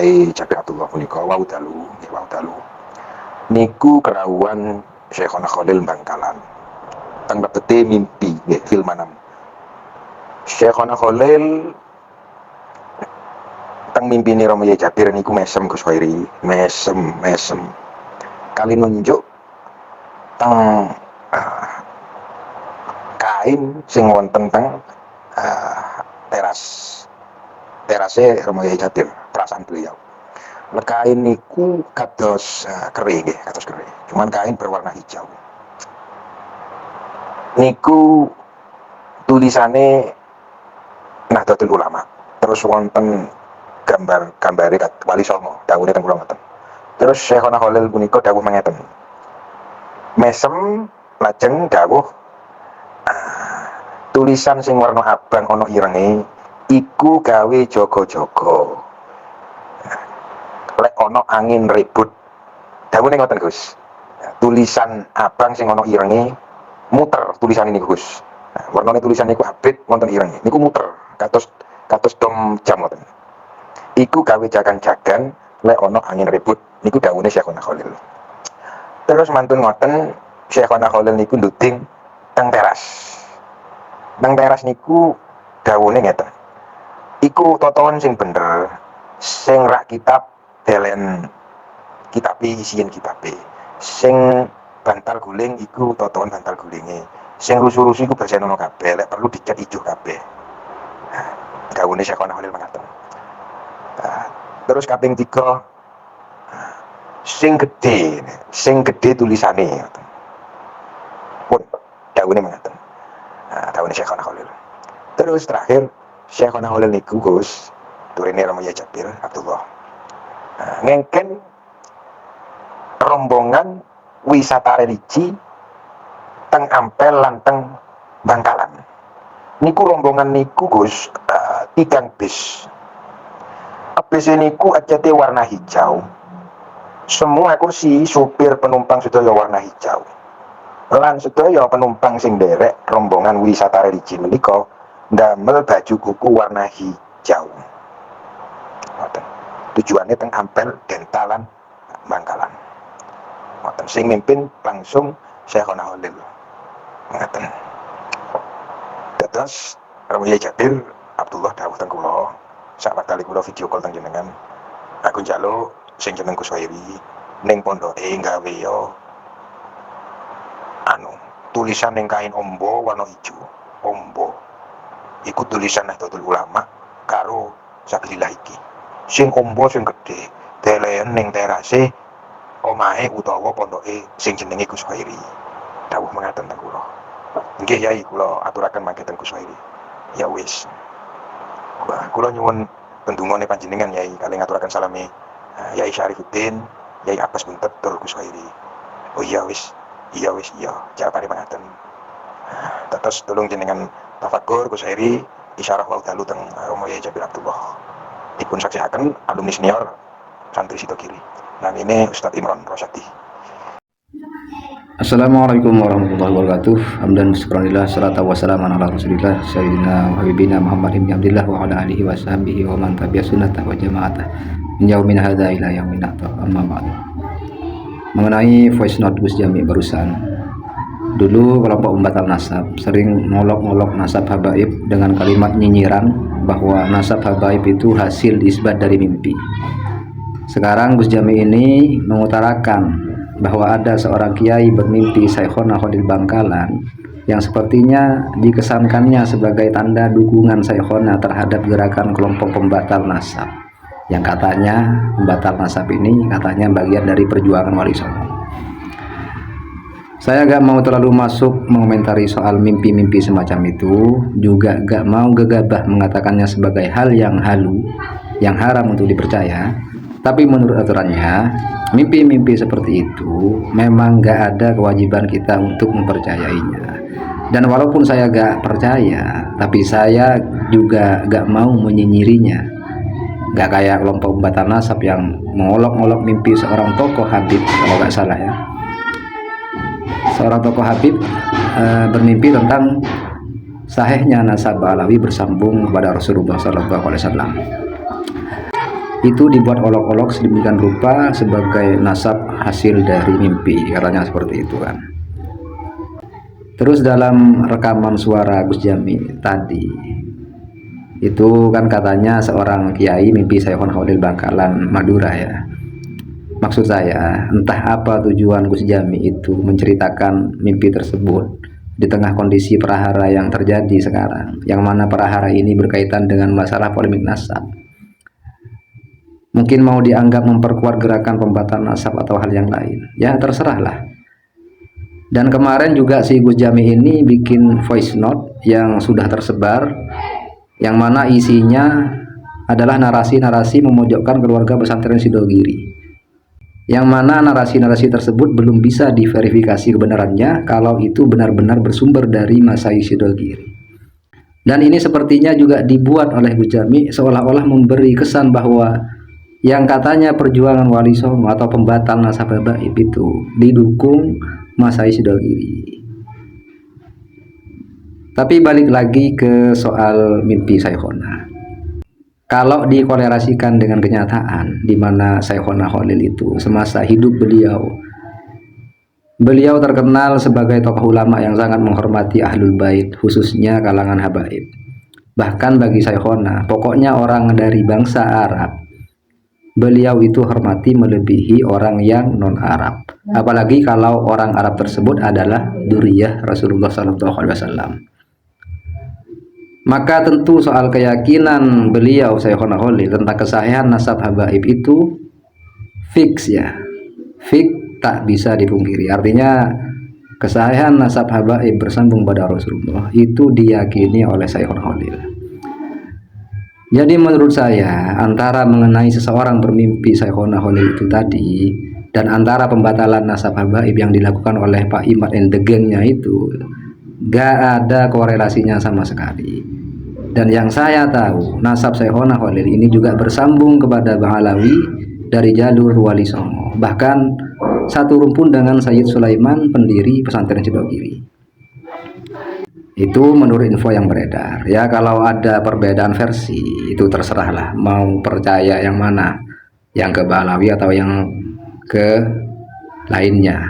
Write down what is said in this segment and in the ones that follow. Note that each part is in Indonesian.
Kyai Jabir Abdullah punika wau dalu niku kerawuhan Syekhona Khalil Bangkalan teng bebete mimpi nggih fil manam. Syekhona Khalil teng mimpine Romo Kyai Jabir niku mesem Gus Khairi, mesem kali nunjuk teng kain sing wonten teng terase Romo Kyai Jabir, perasaan beliau. Kain niku kados kering nggih, kados kering. Cuman kain berwarna hijau. Niku tulisane Nahdlatul Ulama. Terus wonten gambare Wali Songo, dawuhe teng kula ngoten. Terus Syekhona Khalil punika dawuh mangeten. Mesem lajeng dawuh tulisan sing warna abang ana irenge iku gawe jaga-jaga. Lek ana angin ribut. Dawuhe ngoten Gus. Tulisan abang sing ana irenge muter tulisan ini Gus. Warnane tulisan niku abrit wonten irenge. Niku muter kados dom jam ngoten. Iku gawe jagan-jagan lek ana angin ribut. Niku dawuhe Syekhona Khalil. Terus mantun ngoten Syekhona Khalil niku nduding teng teras. Teng teras niku dawuhe ngeten. Iku totoan sing bener, sing rak kitab delen kitabe isian kitabe. Sing bantal guling iku totoan bantal gulinge. Sing rusuh-rusuh iku bersenono kabeh, lek perlu dicat ijo kabeh. Dawuhe Syekhona Khalil mangkaten. Terus kaping 3 sing gede tulisane ngoten. Pun dawuhe mangkaten. Dawuhe Syekhona Khalil. Terus terakhir Syekhona Khalil niku Gus turine Romo Kyai Jabir Abdullah. Ngengken rombongan wisata religi teng Ampel lan teng Bangkalan. Niku rombongan niku Gus 3 bis. Bis niku acete warna hijau. Semua kursi supir penumpang sedaya warna hijau. Lan sedaya penumpang sing derek rombongan wisata religi menika ndamel baju kuku warna hijau. Ngoten. Tujuannya teng Ampel, Dentalan, Bangkalan. Ngoten sing mimpin langsung Syekhona Khalil. Ngoten. Dados Romo Kyai Jabir Abdullah dawuh teng kula, sak wekdal kula video call teng jenengan. Aku njaluk sing jeneng Gus Khairi ning pondoke gawe yo tulisan ning kain ombo warna ijo. Ombo. Iku tulisan Nahdlatul Ulama karo sabilillah iki. Sing ombo sing gedhe delen ning terase omahe utawa pondoke sing jenenge Gus Khairi. Dawuh mangkaten teng kula. Nggih Yai, kula aturaken mangke teng Gus Khairi. Ya wis. Kula nyuwun pendungane panjenengan Yai, kali ngaturaken salame Yai Syarifuddin, Yai Abbas Buntet tur Gus Khairi. Oh iya wis. Iya jawabane mangkaten. Terus tolong jenengan tafakur Gus Khairi isyarah wau dalu teng Romo Kyai Jabir Abdullah. Dipun saksihaken alumni senior santri Sito Kiri. Nah ini Ustadz Imron Rosyadi. Assalamualaikum warahmatullahi wabarakatuh. Hamdan syukurillah salatu wassalamu ala rasulillah sayyidina wa habibina Muhammad ibn Abdillah wa ala alihi wa sahbihi wa man tabi'a sunnatah wa jama'atah min yaumin hadza ila yaumin nahta. Amma ba'du. Mengenai voice note Gus Jami barusan, dulu kelompok pembatal nasab sering ngolok-ngolok nasab habaib dengan kalimat nyinyiran bahwa nasab habaib itu hasil isbat dari mimpi. Sekarang Gus Jami ini mengutarakan bahwa ada seorang kiai bermimpi Syekhona Khalil Bangkalan yang sepertinya dikesankannya sebagai tanda dukungan Syekhona terhadap gerakan kelompok pembatal nasab, yang katanya pembatal nasab ini katanya bagian dari perjuangan Wali Songo. Saya gak mau terlalu masuk mengomentari soal mimpi-mimpi semacam itu, juga gak mau gegabah mengatakannya sebagai hal yang halu, yang haram untuk dipercaya. Tapi menurut aturannya, mimpi-mimpi seperti itu memang gak ada kewajiban kita untuk mempercayainya. Dan walaupun saya gak percaya, tapi saya juga gak mau menyinyirinya. Gak kayak kelompok pembatal nasab yang mengolok-olok mimpi seorang tokoh Habib, kalau gak salah ya. Seorang tokoh Habib bermimpi tentang sahihnya nasab Alawi bersambung kepada Rasulullah SAW. itu dibuat olok-olok sedemikian rupa sebagai nasab hasil dari mimpi, katanya seperti itu kan. Terus dalam rekaman suara Gus Jami tadi itu kan katanya seorang kiai mimpi Syekhona Khalil Bangkalan Madura ya. Maksud saya, entah apa tujuan Gus Jami itu menceritakan mimpi tersebut di tengah kondisi prahara yang terjadi sekarang, yang mana prahara ini berkaitan dengan masalah polemik nasab. Mungkin mau dianggap memperkuat gerakan pembatalan nasab atau hal yang lain, ya terserahlah. Dan kemarin juga si Gus Jami ini bikin voice note yang sudah tersebar, yang mana isinya adalah narasi-narasi memojokkan keluarga pesantren Sidogiri, yang mana narasi-narasi tersebut belum bisa diverifikasi kebenarannya kalau itu benar-benar bersumber dari Masaih Sidogiri. Dan ini sepertinya juga dibuat oleh Gus Jami seolah-olah memberi kesan bahwa yang katanya perjuangan Wali Songo atau pembatal nasab habaib itu didukung Masaih Sidogiri. Tapi balik lagi ke soal mimpi Syekhona. Kalau dikolerasikan dengan kenyataan di mana Syekhona Khalil itu semasa hidup beliau terkenal sebagai tokoh ulama yang sangat menghormati Ahlul Bait, khususnya kalangan habaib. Bahkan bagi Syekhona, pokoknya orang dari bangsa Arab, beliau itu hormati melebihi orang yang non Arab, apalagi kalau orang Arab tersebut adalah dzurriyyah Rasulullah SAW. Maka tentu soal keyakinan beliau Syekhona Khalil tentang kesahihan nasab habaib itu fix ya, fix, tak bisa dipungkiri. Artinya kesahihan nasab habaib bersambung pada Rasulullah itu diyakini oleh Syekhona Khalil. Jadi menurut saya, antara mengenai seseorang bermimpi Syekhona Khalil itu tadi dan antara pembatalan nasab habaib yang dilakukan oleh Pak Imad and the gengnya itu gak ada korelasinya sama sekali. Dan yang saya tahu, nasab Syekhona Khalil ini juga bersambung kepada Bang Alawi dari jalur Wali Songo, bahkan satu rumpun dengan Sayyid Sulaiman, pendiri pesantren Sidogiri. Itu menurut info yang beredar ya. Kalau ada perbedaan versi itu terserahlah, mau percaya yang mana, yang ke Balawi atau yang ke lainnya.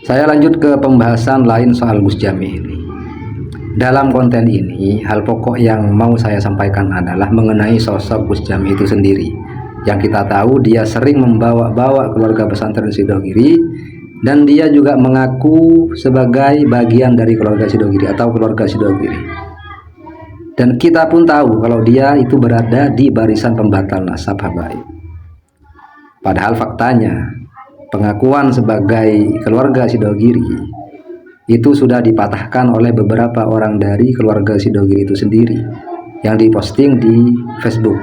Saya lanjut ke pembahasan lain soal Gus Jami ini. Dalam konten ini, hal pokok yang mau saya sampaikan adalah mengenai sosok Gus Jami itu sendiri. Yang kita tahu dia sering membawa-bawa keluarga pesantren Sidogiri, dan dia juga mengaku sebagai bagian dari keluarga Sidogiri atau keluarga Sidogiri. Dan kita pun tahu kalau dia itu berada di barisan pembatal nasab habaib. Padahal faktanya pengakuan sebagai keluarga Sidogiri itu sudah dipatahkan oleh beberapa orang dari keluarga Sidogiri itu sendiri yang diposting di Facebook.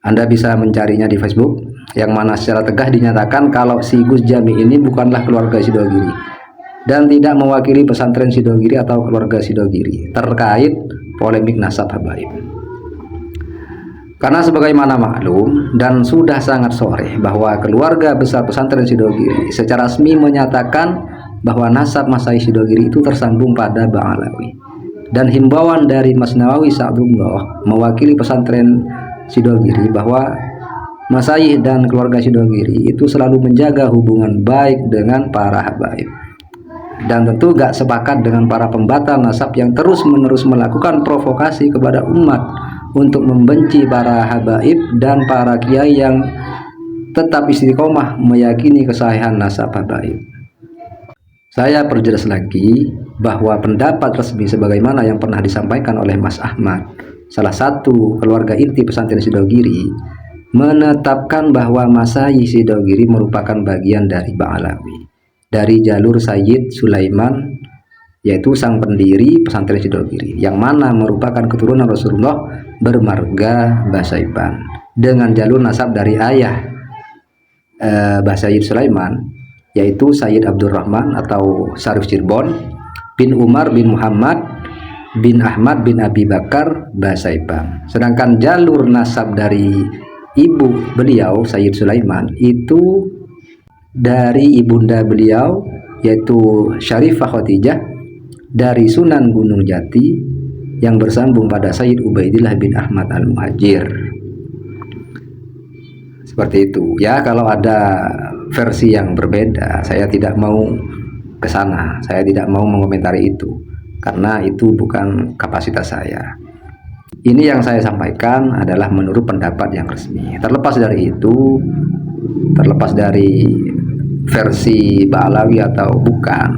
Anda bisa mencarinya di Facebook, yang mana secara tegas dinyatakan kalau si Gus Jami ini bukanlah keluarga Sidogiri dan tidak mewakili pesantren Sidogiri atau keluarga Sidogiri terkait polemik nasab habaib. Karena sebagaimana maklum dan sudah sangat sore bahwa keluarga besar pesantren Sidogiri secara resmi menyatakan bahwa nasab Masaih Sidogiri itu tersambung pada Bang Alawi, dan himbauan dari Mas Nawawi Sa'dullah mewakili pesantren Sidogiri bahwa Masaih dan keluarga Sidogiri itu selalu menjaga hubungan baik dengan para habaib, dan tentu gak sepakat dengan para pembatal nasab yang terus-menerus melakukan provokasi kepada umat untuk membenci para habaib dan para kiai yang tetap istiqomah meyakini kesahihan nasab habaib. Saya perjelas lagi bahwa pendapat resmi sebagaimana yang pernah disampaikan oleh Mas Ahmad, salah satu keluarga inti pesantren Sidogiri, menetapkan bahwa Masaih Sidogiri merupakan bagian dari Bang Alawi, dari jalur Sayyid Sulaiman, yaitu sang pendiri pesantren Sidogiri, yang mana merupakan keturunan Rasulullah bermarga Basaiban, dengan jalur nasab dari ayah Sayyid Sulaiman, yaitu Sayyid Abdurrahman atau Syarif Cirebon bin Umar bin Muhammad bin Ahmad bin Abi Bakar Basaiban. Sedangkan jalur nasab dari ibu beliau Sayyid Sulaiman itu dari ibunda beliau, yaitu Syarifah Khadijah dari Sunan Gunung Jati, yang bersambung pada Sayyid Ubaidillah bin Ahmad Al-Muhajir. Seperti itu ya. Kalau ada versi yang berbeda, saya tidak mau ke sana, saya tidak mau mengomentari itu karena itu bukan kapasitas saya. Ini yang saya sampaikan adalah menurut pendapat yang resmi. Terlepas dari itu, terlepas dari versi Ba'alawi atau bukan,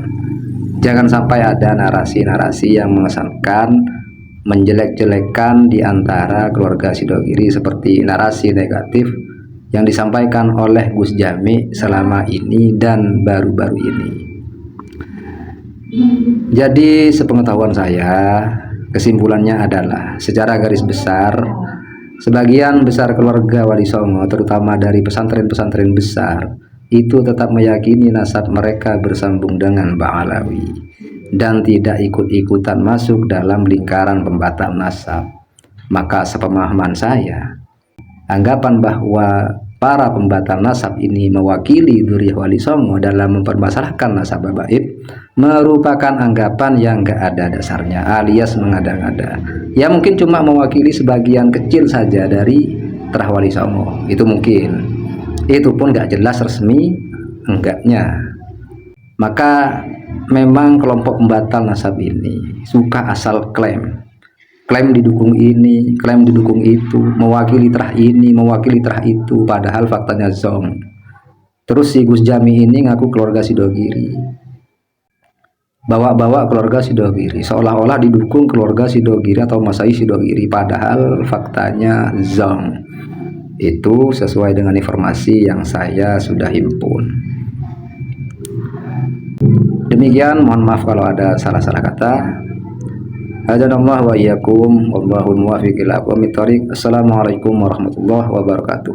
jangan sampai ada narasi-narasi yang mengesankan, menjelek-jelekan di antara keluarga Sidogiri seperti narasi negatif yang disampaikan oleh Gus Jami selama ini dan baru-baru ini. Jadi sepengetahuan saya, kesimpulannya adalah secara garis besar, sebagian besar keluarga Wali Songo, terutama dari pesantren-pesantren besar, itu tetap meyakini nasab mereka bersambung dengan Ba'alawi dan tidak ikut-ikutan masuk dalam lingkaran pembatal nasab. Maka sepemahaman saya, anggapan bahwa para pembatal nasab ini mewakili Dzurriyyah Wali Songo dalam mempermasalahkan nasab habaib merupakan anggapan yang gak ada dasarnya, alias mengada-ngada. Ya mungkin cuma mewakili sebagian kecil saja dari terah Wali Songo, itu mungkin. Itu pun gak jelas resmi enggaknya. Maka memang kelompok pembatal nasab ini suka asal klaim didukung ini, klaim didukung itu, mewakili terah ini, mewakili terah itu, padahal faktanya zong. Terus si Gus Jami ini ngaku keluarga Sidogiri, bawa-bawa keluarga Sidogiri, seolah-olah didukung keluarga Sidogiri atau Masai Sidogiri, padahal faktanya zong. Itu sesuai dengan informasi yang saya sudah himpun. Demikian, mohon maaf kalau ada salah-salah kata. Hadanallahu wa iyyakum, wallahul muwaffiq ila aqwamit thoriq. Assalamualaikum warahmatullahi wabarakatuh.